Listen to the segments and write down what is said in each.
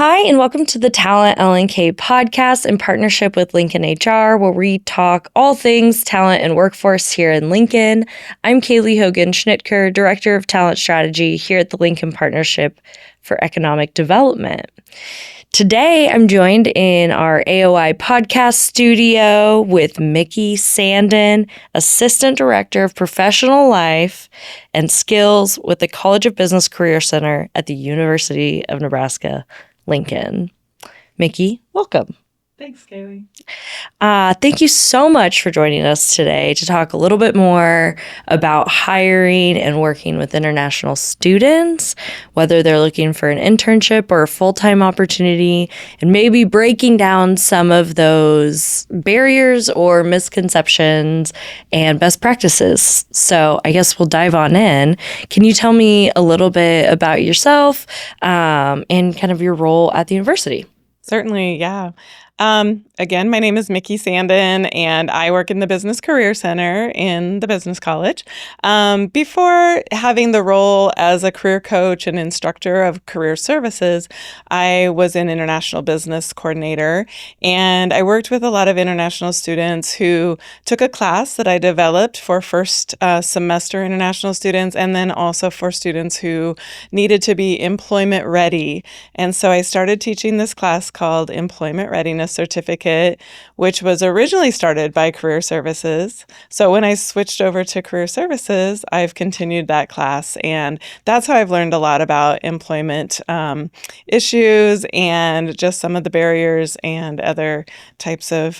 Hi, and welcome to the Talent LNK podcast in partnership with LincolnHR, where we talk all things talent and workforce here in Lincoln. I'm Kaylie Hogan-Schnittker, Director of Talent Strategy here at the Lincoln Partnership for Economic Development. Today, I'm joined in our AOI podcast studio with Mikki Sandin, Assistant Director of Professional Life and Skills with the College of Business Career Center at the University of Nebraska-Lincoln. Mikki, welcome. Thanks, Kaylie. Thank you so much for joining us today to talk a little bit more about hiring and working with international students, whether they're looking for an internship or a full-time opportunity, and maybe breaking down some of those barriers or misconceptions and best practices. So I guess we'll dive on in. Can you tell me a little bit about yourself and kind of your role at the university? Certainly, yeah. Again, my name is Mikki Sandin, and I work in the Business Career Center in the Business College. Before having the role as a career coach and instructor of career services, I was an international business coordinator, and I worked with a lot of international students who took a class that I developed for first semester international students, and then also for students who needed to be employment ready. And so I started teaching this class called Employment Readiness Certificate, which was originally started by Career Services. So when I switched over to Career Services, I've continued that class. And that's how I've learned a lot about employment issues and just some of the barriers and other types of,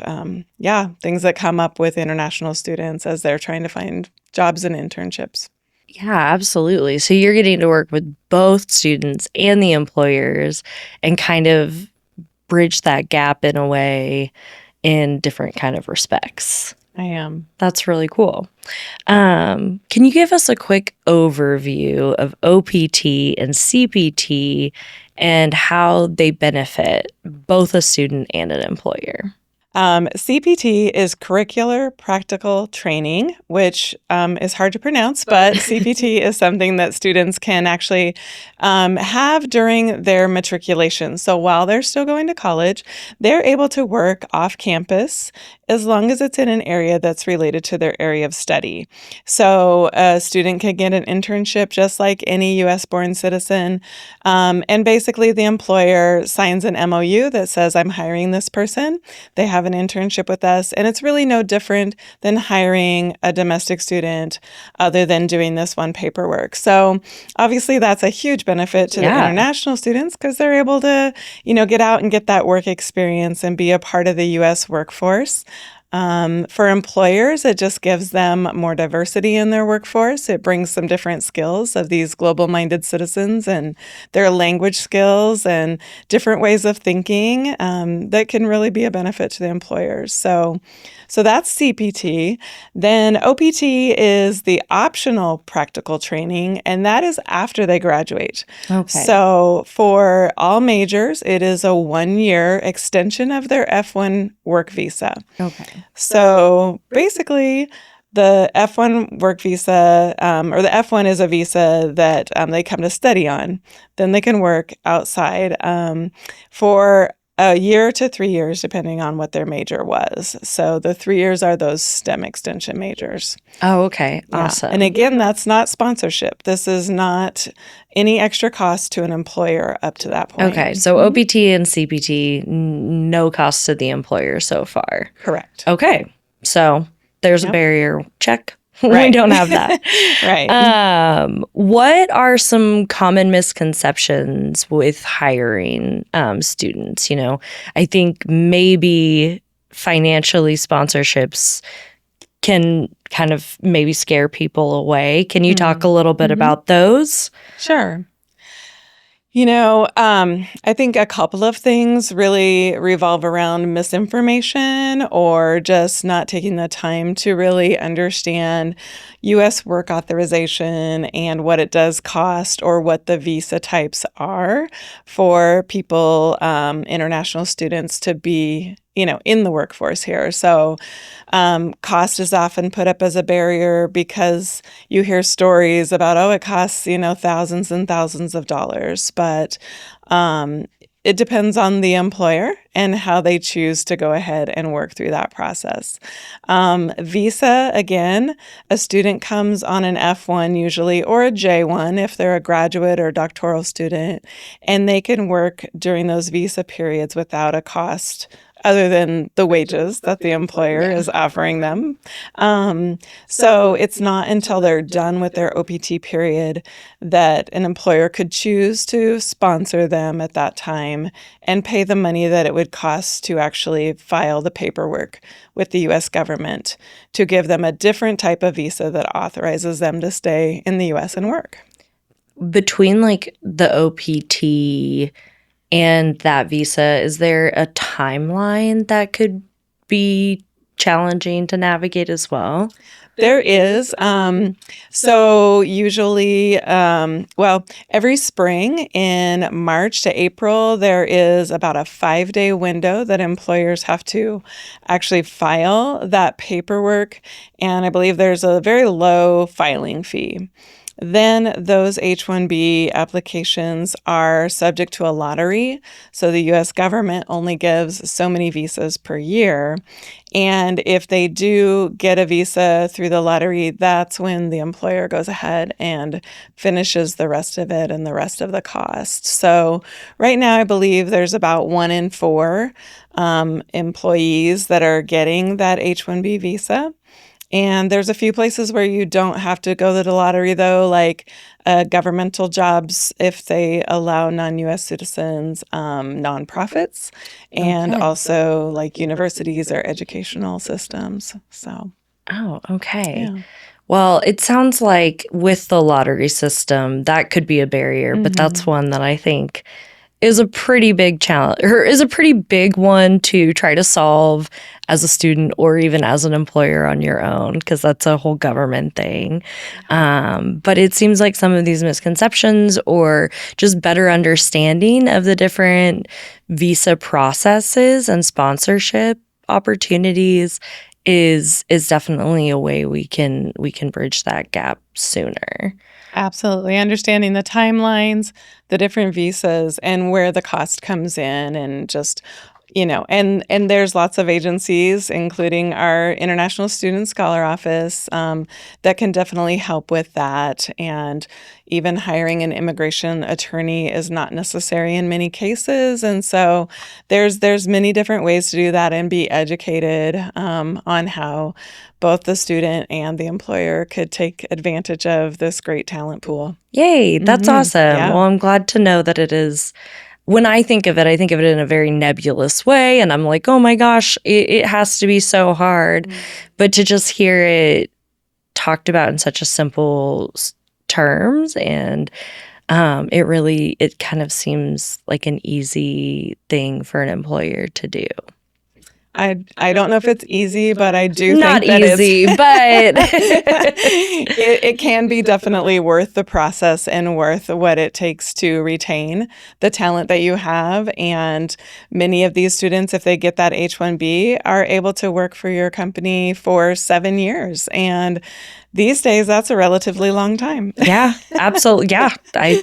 things that come up with international students as they're trying to find jobs and internships. Yeah, absolutely. So you're getting to work with both students and the employers and kind of bridge that gap in a way in different kind of respects. I am. That's really cool. Can you give us a quick overview of OPT and CPT and how they benefit both a student and an employer? CPT is Curricular Practical Training, which is hard to pronounce, but CPT is something that students can actually have during their matriculation. So while they're still going to college, they're able to work off campus as long as it's in an area that's related to their area of study. So a student can get an internship just like any U.S.-born citizen. And basically, the employer signs an MOU that says, I'm hiring this person. They have an internship with us, and it's really no different than hiring a domestic student other than doing this one paperwork. So obviously that's a huge benefit to the international students because they're able to, get out and get that work experience and be a part of the U.S. workforce. For employers, it just gives them more diversity in their workforce. It brings some different skills of these global-minded citizens and their language skills and different ways of thinking that can really be a benefit to the employers. So that's CPT. Then OPT is the optional practical training, and that is after they graduate. Okay. So for all majors, it is a 1-year extension of their F1 work visa. Okay. So basically, the F1 work visa, or the F1 is a visa that they come to study on. Then they can work outside for a year to 3 years, depending on what their major was. So the 3 years are those STEM extension majors. Oh, okay. Yeah. Awesome. And again, that's not sponsorship. This is not any extra cost to an employer up to that point. Okay. So OPT and CPT, no cost to the employer so far. Correct. Okay. So there's a barrier. Check. Right. We don't have that. Right. What are some common misconceptions with hiring students? I think maybe financially sponsorships can kind of maybe scare people away. Can you talk a little bit about those? Sure. I think a couple of things really revolve around misinformation or just not taking the time to really understand U.S. work authorization and what it does cost or what the visa types are for people, international students to be in the workforce here. So cost is often put up as a barrier because you hear stories about, it costs, thousands and thousands of dollars. But it depends on the employer and how they choose to go ahead and work through that process. Visa, again, a student comes on an F1 usually, or a J1 if they're a graduate or doctoral student, and they can work during those visa periods without a cost other than the wages that the employer is offering them. So it's not until they're done with their OPT period that an employer could choose to sponsor them at that time and pay the money that it would cost to actually file the paperwork with the U.S. government to give them a different type of visa that authorizes them to stay in the U.S. and work. Between like the OPT and that visa, is there a timeline that could be challenging to navigate as well? There is. So usually, every spring in March to April, there is about a 5-day window that employers have to actually file that paperwork. And I believe there's a very low filing fee. Then those H-1B applications are subject to a lottery. So the U.S. government only gives so many visas per year. And if they do get a visa through the lottery, that's when the employer goes ahead and finishes the rest of it and the rest of the cost. So right now, I believe there's about 1 in 4 employees that are getting that H-1B visa. And there's a few places where you don't have to go to the lottery, though, like governmental jobs, if they allow non-U.S. citizens, nonprofits, and also like universities or educational systems. So. Oh, okay. Yeah. Well, it sounds like with the lottery system, that could be a barrier, but that's one that I think is a pretty big challenge, or is a pretty big one to try to solve as a student or even as an employer on your own, because that's a whole government thing. But it seems like some of these misconceptions or just better understanding of the different visa processes and sponsorship opportunities is definitely a way we can bridge that gap sooner. Absolutely. Understanding the timelines, the different visas, and where the cost comes in, and just, and there's lots of agencies, including our International Student Scholar Office, that can definitely help with that. And even hiring an immigration attorney is not necessary in many cases. And so there's many different ways to do that and be educated on how both the student and the employer could take advantage of this great talent pool. Yay, that's awesome. Yeah. Well, I'm glad to know that it is. When I think of it in a very nebulous way, and I'm like, oh my gosh, it has to be so hard. But to just hear it talked about in such a simple terms, and it kind of seems like an easy thing for an employer to do. I don't know if it's easy, but I do not think that easy, but it can be definitely worth the process and worth what it takes to retain the talent that you have. And many of these students, if they get that H-1B, are able to work for your company for 7 years. And these days, that's a relatively long time. Yeah, absolutely. Yeah.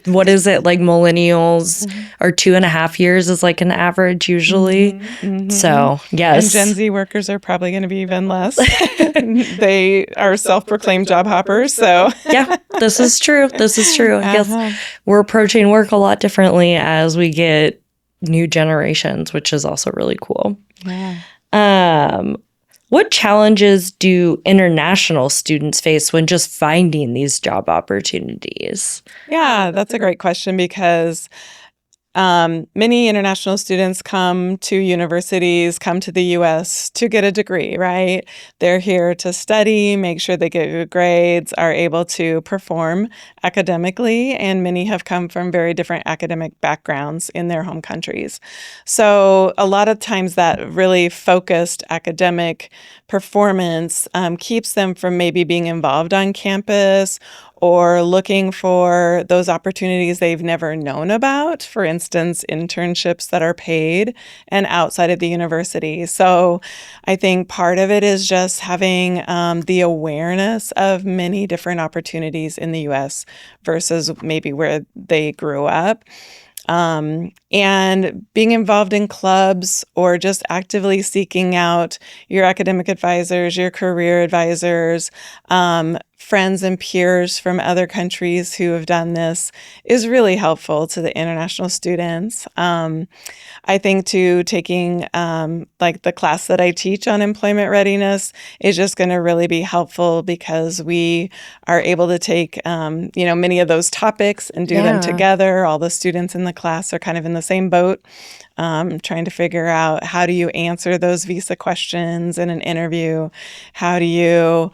What is it? Like millennials or 2.5 years is like an average usually. So, yes. And Gen Z workers are probably going to be even less. They are self-proclaimed job hoppers. So, yeah, this is true. I guess we're approaching work a lot differently as we get new generations, which is also really cool. Yeah. What challenges do international students face when just finding these job opportunities? Yeah, that's a great question, because many international students come to universities, come to the U.S. to get a degree, right? They're here to study, make sure they get good grades, are able to perform academically, and many have come from very different academic backgrounds in their home countries. So a lot of times that really focused academic performance keeps them from maybe being involved on campus or looking for those opportunities they've never known about, for instance, internships that are paid and outside of the university. So I think part of it is just having the awareness of many different opportunities in the U.S. versus maybe where they grew up. And being involved in clubs or just actively seeking out your academic advisors, your career advisors, friends and peers from other countries who have done this is really helpful to the international students. I think too, taking like the class that I teach on employment readiness is just going to really be helpful because we are able to take, many of those topics and do them together. All the students in the class are kind of in the same boat, trying to figure out how do you answer those visa questions in an interview? How do you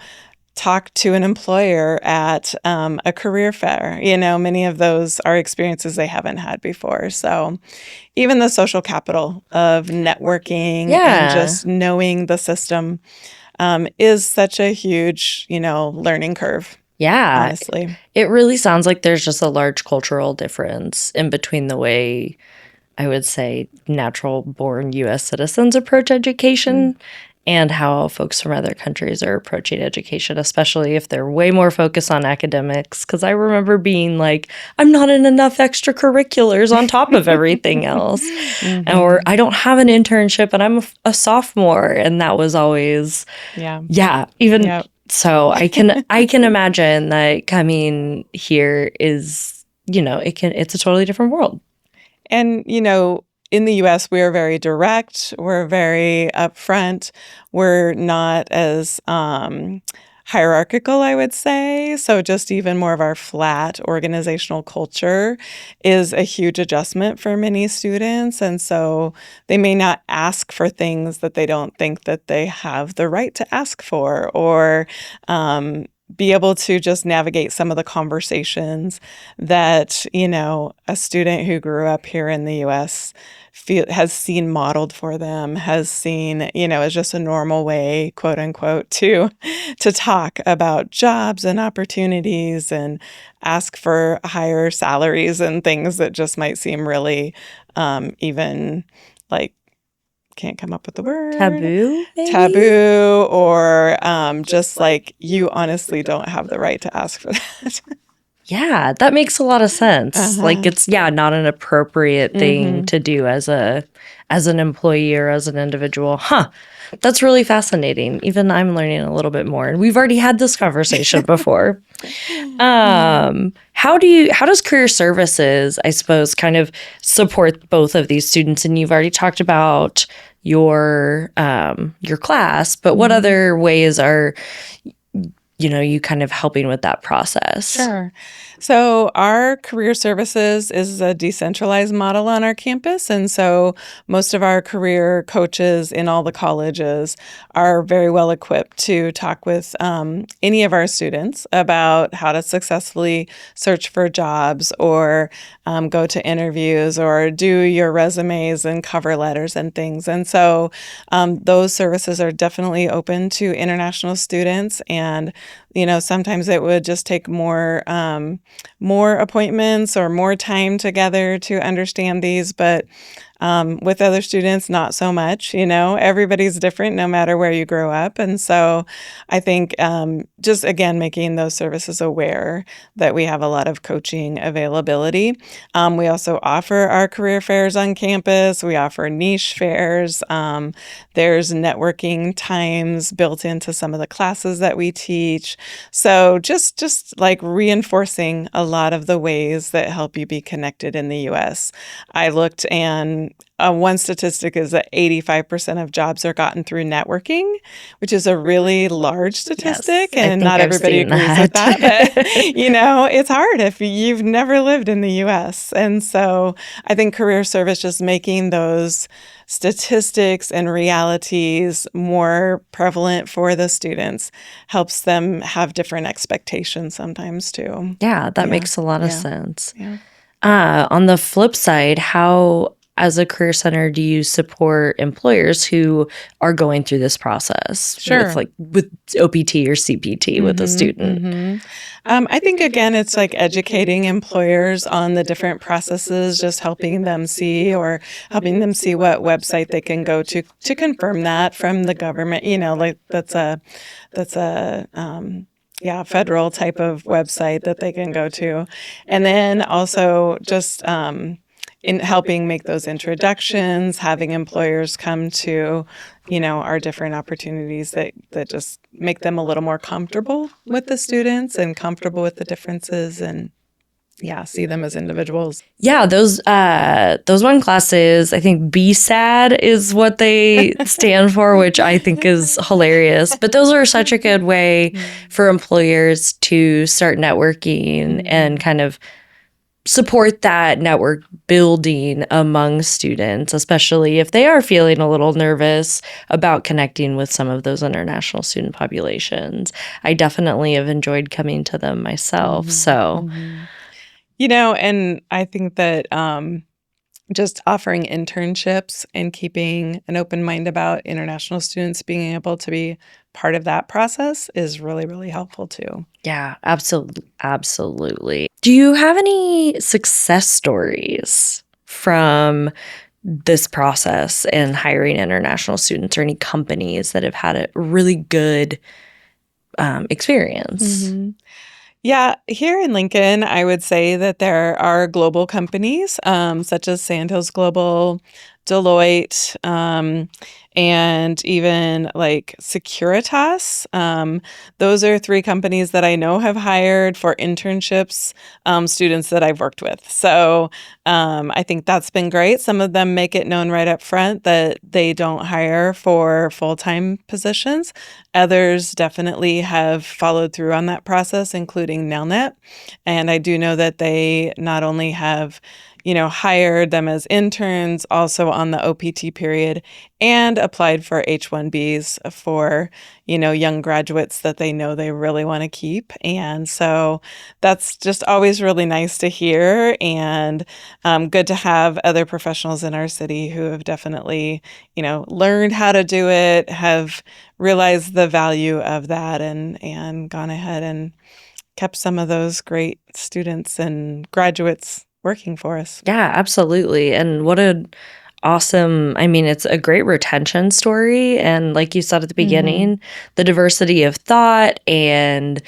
talk to an employer at a career fair? Many of those are experiences they haven't had before. So even the social capital of networking and just knowing the system is such a huge, learning curve. Yeah. Honestly. It really sounds like there's just a large cultural difference in between the way, I would say, natural-born U.S. citizens approach education and how folks from other countries are approaching education, especially if they're way more focused on academics. Because I remember being like, I'm not in enough extracurriculars on top of everything else. Or I don't have an internship and I'm a sophomore. And that was always, so I can imagine that coming here is, it's a totally different world. And, in the U.S., we are very direct. We're very upfront. We're not as hierarchical, I would say. So just even more of our flat organizational culture is a huge adjustment for many students. And so they may not ask for things that they don't think that they have the right to ask for, or be able to just navigate some of the conversations that, a student who grew up here in the U.S. has seen modeled for them, has seen, as just a normal way, quote unquote, to talk about jobs and opportunities and ask for higher salaries and things that just might seem really even like, can't come up with the word. Taboo, maybe? Taboo, or just like you honestly don't have the right to ask for that. Yeah, that makes a lot of sense. Like it's not an appropriate thing to do as an employee or as an individual. That's really fascinating. Even I'm learning a little bit more. And we've already had this conversation before. How does career services, I suppose, kind of support both of these students? And you've already talked about your class, but what other ways are you kind of helping with that process? Sure. So our career services is a decentralized model on our campus. And so most of our career coaches in all the colleges are very well equipped to talk with any of our students about how to successfully search for jobs or go to interviews or do your resumes and cover letters and things. And so those services are definitely open to international students. And sometimes it would just take more appointments or more time together to understand these, but with other students, not so much. Everybody's different no matter where you grow up. And so I think just, again, making those services aware that we have a lot of coaching availability. We also offer our career fairs on campus. We offer niche fairs. There's networking times built into some of the classes that we teach. So just like reinforcing a lot of the ways that help you be connected in the U.S. I looked, and one statistic is that 85% of jobs are gotten through networking, which is a really large statistic, and not everybody agrees with that. But, it's hard if you've never lived in the U.S. And so I think career service, just making those statistics and realities more prevalent for the students, helps them have different expectations sometimes too. Yeah, that makes a lot of sense. Yeah. On the flip side, how, as a career center, do you support employers who are going through this process? Sure. With OPT or CPT with a student? I think, again, it's like educating employers on the different processes, just helping them see what website they can go to confirm that from the government. That's a federal type of website that they can go to. And then also just in helping make those introductions, having employers come to, our different opportunities that just make them a little more comfortable with the students and comfortable with the differences and see them as individuals. Yeah, those one classes, I think BSAD is what they stand for, which I think is hilarious. But those are such a good way for employers to start networking and kind of support that network building among students, especially if they are feeling a little nervous about connecting with some of those international student populations. I definitely have enjoyed coming to them myself. So, and I think that just offering internships and keeping an open mind about international students being able to be part of that process is really, really helpful too. Yeah, absolutely. Do you have any success stories from this process in hiring international students, or any companies that have had a really good experience? Yeah, here in Lincoln, I would say that there are global companies such as Sandhills Global, Deloitte, and even like Securitas. Those are 3 companies that I know have hired for internships students that I've worked with. So I think that's been great. Some of them make it known right up front that they don't hire for full-time positions. Others definitely have followed through on that process, including Nelnet. And I do know that they not only have hired them as interns, also on the OPT period, and applied for H-1Bs for, young graduates that they know they really want to keep. And so that's just always really nice to hear, and good to have other professionals in our city who have definitely, learned how to do it, have realized the value of that, and gone ahead and kept some of those great students and graduates working for us. Yeah, absolutely. And what an awesome, it's a great retention story. And like you said at the beginning, the diversity of thought and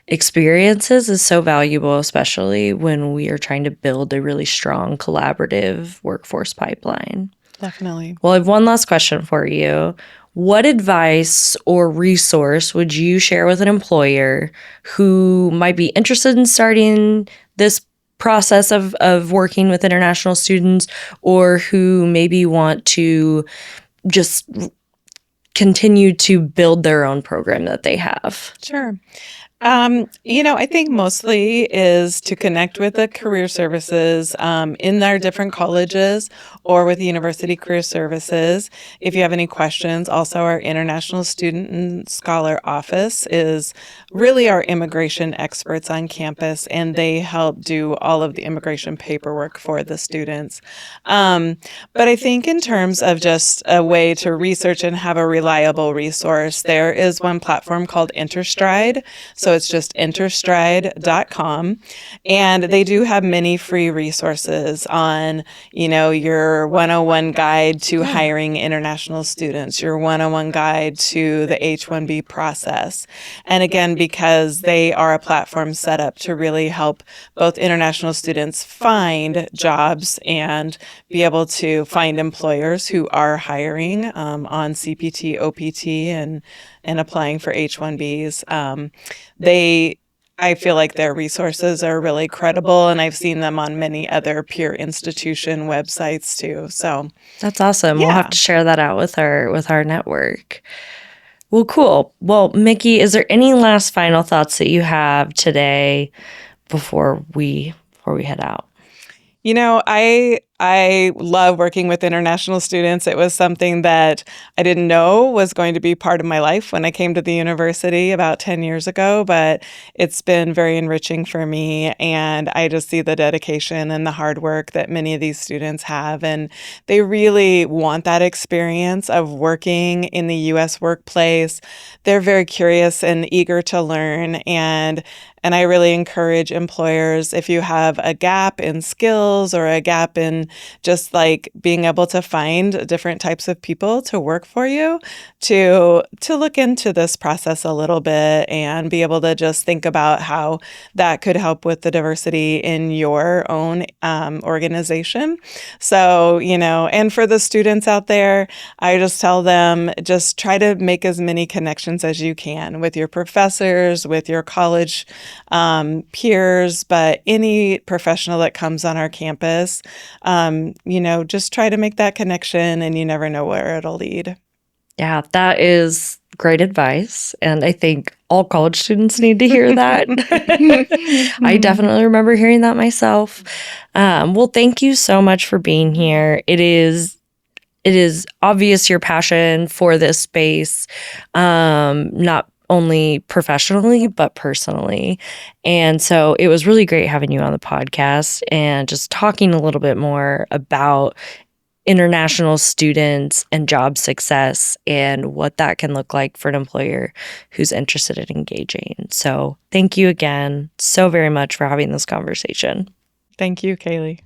experiences is so valuable, especially when we are trying to build a really strong collaborative workforce pipeline. Definitely. Well, I have one last question for you. What advice or resource would you share with an employer who might be interested in starting this process of working with international students, or who maybe want to just continue to build their own program that they have? Sure. I think mostly is to connect with the career services in our different colleges or with the University Career Services. If you have any questions, also our International Student and Scholar Office is really our immigration experts on campus, and they help do all of the immigration paperwork for the students. But I think in terms of just a way to research and have a reliable resource, there is one platform called Interstride. So it's just interstride.com. And they do have many free resources on, your 101 guide to hiring international students, your 101 guide to the H-1B process. And again, because they are a platform set up to really help both international students find jobs and be able to find employers who are hiring on CPT, OPT, and applying for H-1Bs. I feel like their resources are really credible, and I've seen them on many other peer institution websites too. So that's awesome. Yeah. We'll have to share that out with our network. Well, cool. Well, Mikki, is there any last final thoughts that you have today before we head out? I love working with international students. It was something that I didn't know was going to be part of my life when I came to the university about 10 years ago, but it's been very enriching for me. And I just see the dedication and the hard work that many of these students have. And they really want that experience of working in the U.S. workplace. They're very curious and eager to learn. And And I really encourage employers, if you have a gap in skills or a gap in just like being able to find different types of people to work for you, to look into this process a little bit and be able to just think about how that could help with the diversity in your own organization. So, and for the students out there, I just tell them, just try to make as many connections as you can with your professors, with your college peers, but any professional that comes on our campus, just try to make that connection, and you never know where it'll lead. Yeah, that is great advice. And I think all college students need to hear that. I definitely remember hearing that myself. Well, thank you so much for being here. It is obvious your passion for this space, not only professionally, but personally. And so it was really great having you on the podcast and just talking a little bit more about international students and job success and what that can look like for an employer who's interested in engaging. So thank you again so very much for having this conversation. Thank you, Kaylie.